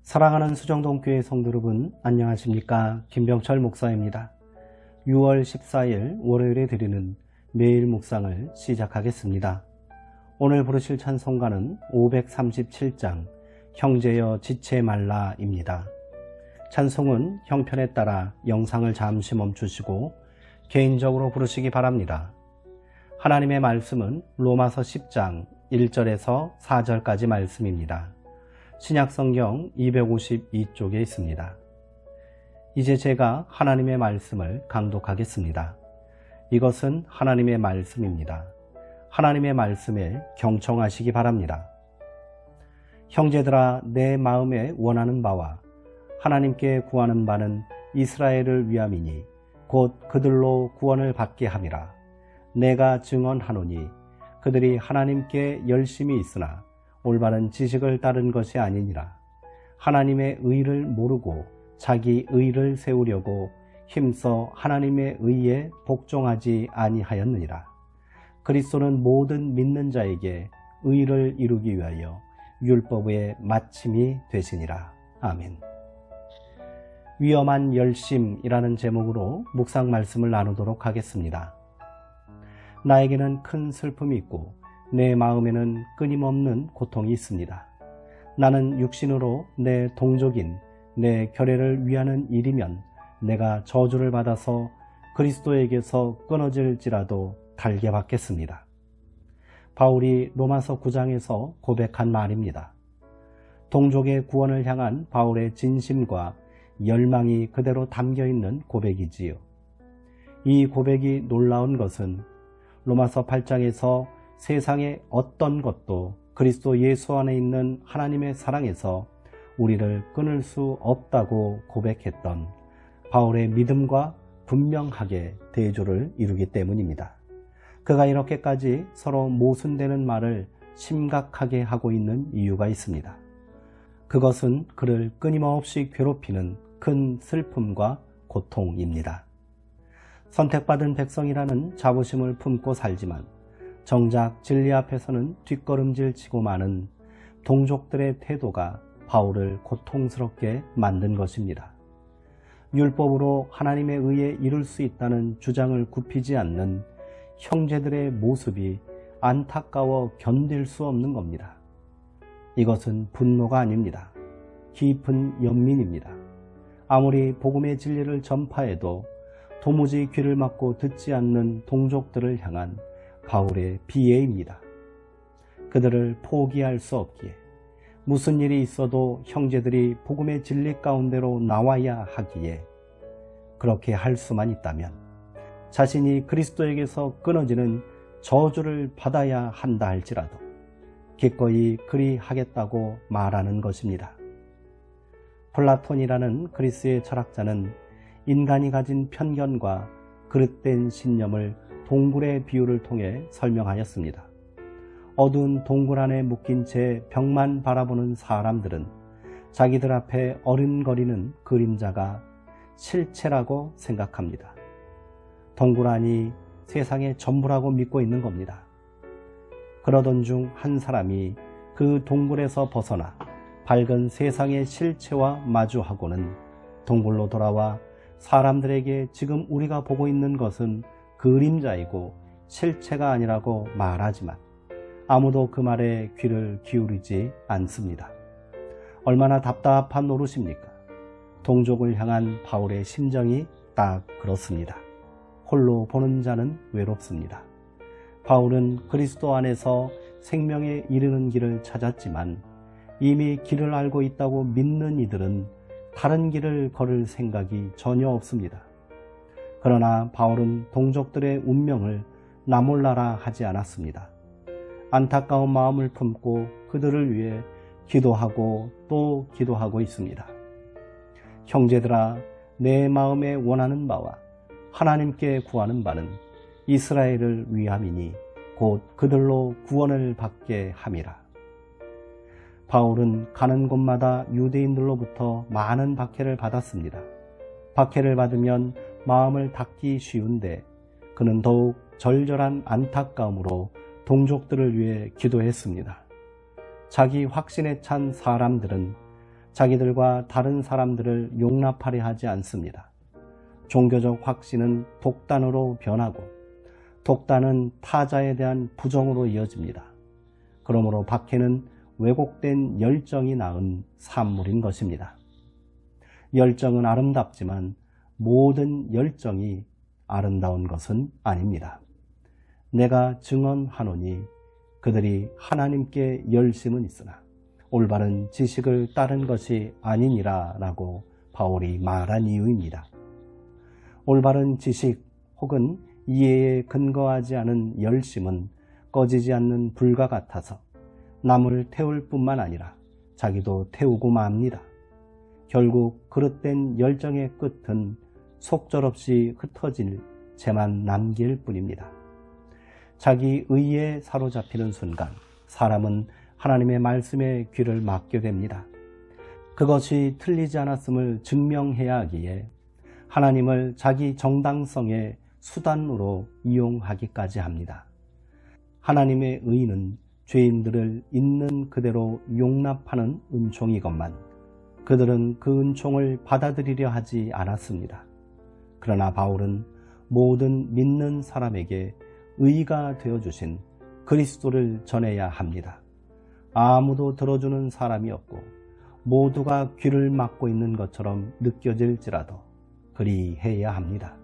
사랑하는 수정동교회 성도 여러분, 안녕하십니까? 김병철 목사입니다. 6월 14일 월요일에 드리는 매일 묵상을 시작하겠습니다. 오늘 부르실 찬송가는 537장 형제여 지체 말라입니다. 찬송은 형편에 따라 영상을 잠시 멈추시고 개인적으로 부르시기 바랍니다. 하나님의 말씀은 로마서 10장 1절에서 4절까지 말씀입니다. 신약성경 252쪽에 있습니다. 이제 제가 하나님의 말씀을 강독하겠습니다. 이것은 하나님의 말씀입니다. 하나님의 말씀에 경청하시기 바랍니다. 형제들아, 내 마음에 원하는 바와 하나님께 구하는 바는 이스라엘을 위함이니 곧 그들로 구원을 받게 함이라. 내가 증언하노니 그들이 하나님께 열심히 있으나 올바른 지식을 따른 것이 아니니라. 하나님의 의를 모르고 자기 의를 세우려고 힘써 하나님의 의에 복종하지 아니하였느니라. 그리스도는 모든 믿는 자에게 의를 이루기 위하여 율법의 마침이 되시니라. 아멘. 위험한 열심이라는 제목으로 묵상 말씀을 나누도록 하겠습니다. 나에게는 큰 슬픔이 있고 내 마음에는 끊임없는 고통이 있습니다. 나는 육신으로 내 동족인 내 결례를 위하는 일이면 내가 저주를 받아서 그리스도에게서 끊어질지라도 달게 받겠습니다. 바울이 로마서 9장에서 고백한 말입니다. 동족의 구원을 향한 바울의 진심과 열망이 그대로 담겨있는 고백이지요. 이 고백이 놀라운 것은 로마서 8장에서 세상의 어떤 것도 그리스도 예수 안에 있는 하나님의 사랑에서 우리를 끊을 수 없다고 고백했던 바울의 믿음과 분명하게 대조를 이루기 때문입니다. 그가 이렇게까지 서로 모순되는 말을 심각하게 하고 있는 이유가 있습니다. 그것은 그를 끊임없이 괴롭히는 큰 슬픔과 고통입니다. 선택받은 백성이라는 자부심을 품고 살지만 정작 진리 앞에서는 뒷걸음질 치고 마는 동족들의 태도가 바울을 고통스럽게 만든 것입니다. 율법으로 하나님의 의에 이룰 수 있다는 주장을 굽히지 않는 형제들의 모습이 안타까워 견딜 수 없는 겁니다. 이것은 분노가 아닙니다. 깊은 연민입니다. 아무리 복음의 진리를 전파해도 도무지 귀를 막고 듣지 않는 동족들을 향한 바울의 비애입니다. 그들을 포기할 수 없기에 무슨 일이 있어도 형제들이 복음의 진리 가운데로 나와야 하기에 그렇게 할 수만 있다면 자신이 그리스도에게서 끊어지는 저주를 받아야 한다 할지라도 기꺼이 그리 하겠다고 말하는 것입니다. 플라톤이라는 그리스의 철학자는 인간이 가진 편견과 그릇된 신념을 동굴의 비유를 통해 설명하였습니다. 어두운 동굴 안에 묶인 채 벽만 바라보는 사람들은 자기들 앞에 어른거리는 그림자가 실체라고 생각합니다. 동굴 안이 세상의 전부라고 믿고 있는 겁니다. 그러던 중 한 사람이 그 동굴에서 벗어나 밝은 세상의 실체와 마주하고는 동굴로 돌아와 사람들에게 지금 우리가 보고 있는 것은 그림자이고 실체가 아니라고 말하지만 아무도 그 말에 귀를 기울이지 않습니다. 얼마나 답답한 노릇입니까? 동족을 향한 바울의 심정이 딱 그렇습니다. 홀로 보는 자는 외롭습니다. 바울은 그리스도 안에서 생명에 이르는 길을 찾았지만 이미 길을 알고 있다고 믿는 이들은 다른 길을 걸을 생각이 전혀 없습니다. 그러나 바울은 동족들의 운명을 나몰라라 하지 않았습니다. 안타까운 마음을 품고 그들을 위해 기도하고 또 기도하고 있습니다. 형제들아, 내 마음에 원하는 바와 하나님께 구하는 바는 이스라엘을 위함이니 곧 그들로 구원을 받게 함이라. 바울은 가는 곳마다 유대인들로부터 많은 박해를 받았습니다. 박해를 받으면 마음을 닫기 쉬운데 그는 더욱 절절한 안타까움으로 동족들을 위해 기도했습니다. 자기 확신에 찬 사람들은 자기들과 다른 사람들을 용납하려 하지 않습니다. 종교적 확신은 독단으로 변하고 독단은 타자에 대한 부정으로 이어집니다. 그러므로 박해는 왜곡된 열정이 낳은 산물인 것입니다. 열정은 아름답지만 모든 열정이 아름다운 것은 아닙니다. 내가 증언하노니 그들이 하나님께 열심은 있으나 올바른 지식을 따른 것이 아니니라 라고 바울이 말한 이유입니다. 올바른 지식 혹은 이해에 근거하지 않은 열심은 꺼지지 않는 불과 같아서 남을 태울 뿐만 아니라 자기도 태우고 맙니다. 결국 그릇된 열정의 끝은 속절없이 흩어질 채만 남길 뿐입니다. 자기 의에 사로잡히는 순간 사람은 하나님의 말씀에 귀를 막게 됩니다. 그것이 틀리지 않았음을 증명해야 하기에 하나님을 자기 정당성의 수단으로 이용하기까지 합니다. 하나님의 의는 죄인들을 있는 그대로 용납하는 은총이건만 그들은 그 은총을 받아들이려 하지 않았습니다. 그러나 바울은 모든 믿는 사람에게 의가 되어주신 그리스도를 전해야 합니다. 아무도 들어주는 사람이 없고 모두가 귀를 막고 있는 것처럼 느껴질지라도 그리해야 합니다.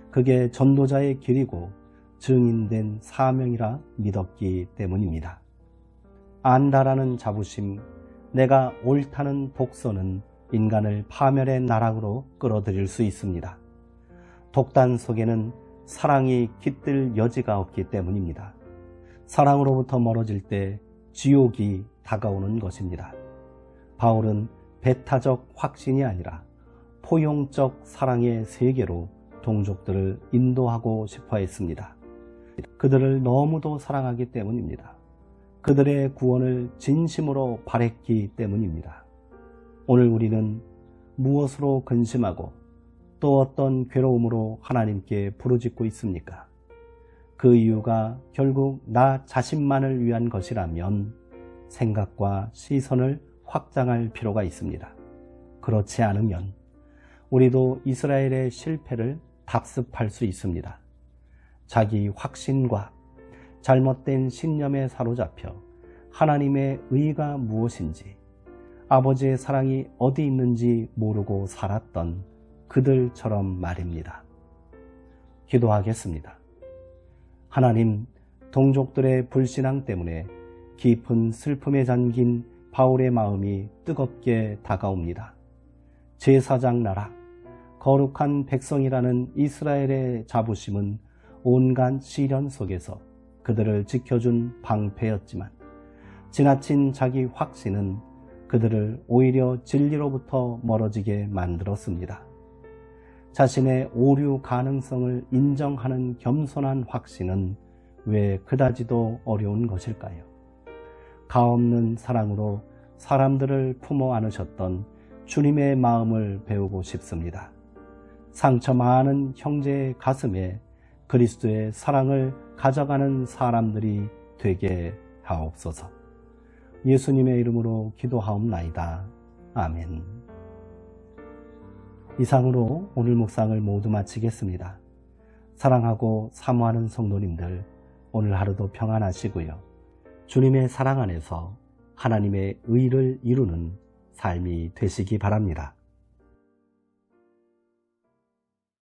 그게 전도자의 길이고 증인된 사명이라 믿었기 때문입니다. 안다라는 자부심, 내가 옳다는 독서는 인간을 파멸의 나락으로 끌어들일 수 있습니다. 독단 속에는 사랑이 깃들 여지가 없기 때문입니다. 사랑으로부터 멀어질 때 지옥이 다가오는 것입니다. 바울은 배타적 확신이 아니라 포용적 사랑의 세계로 동족들을 인도하고 싶어 했습니다. 그들을 너무도 사랑하기 때문입니다. 그들의 구원을 진심으로 바랬기 때문입니다. 오늘 우리는 무엇으로 근심하고 또 어떤 괴로움으로 하나님께 부르짖고 있습니까? 그 이유가 결국 나 자신만을 위한 것이라면 생각과 시선을 확장할 필요가 있습니다. 그렇지 않으면 우리도 이스라엘의 실패를 답습할 수 있습니다. 자기 확신과 잘못된 신념에 사로잡혀 하나님의 의가 무엇인지, 아버지의 사랑이 어디 있는지 모르고 살았던 그들처럼 말입니다. 기도하겠습니다. 하나님, 동족들의 불신앙 때문에 깊은 슬픔에 잠긴 바울의 마음이 뜨겁게 다가옵니다. 제사장 나라, 거룩한 백성이라는 이스라엘의 자부심은 온갖 시련 속에서 그들을 지켜준 방패였지만 지나친 자기 확신은 그들을 오히려 진리로부터 멀어지게 만들었습니다. 자신의 오류 가능성을 인정하는 겸손한 확신은 왜 그다지도 어려운 것일까요? 가없는 사랑으로 사람들을 품어 안으셨던 주님의 마음을 배우고 싶습니다. 상처 많은 형제의 가슴에 그리스도의 사랑을 가져가는 사람들이 되게 하옵소서. 예수님의 이름으로 기도하옵나이다. 아멘. 이상으로 오늘 묵상을 모두 마치겠습니다. 사랑하고 사모하는 성도님들, 오늘 하루도 평안하시고요. 주님의 사랑 안에서 하나님의 의를 이루는 삶이 되시기 바랍니다.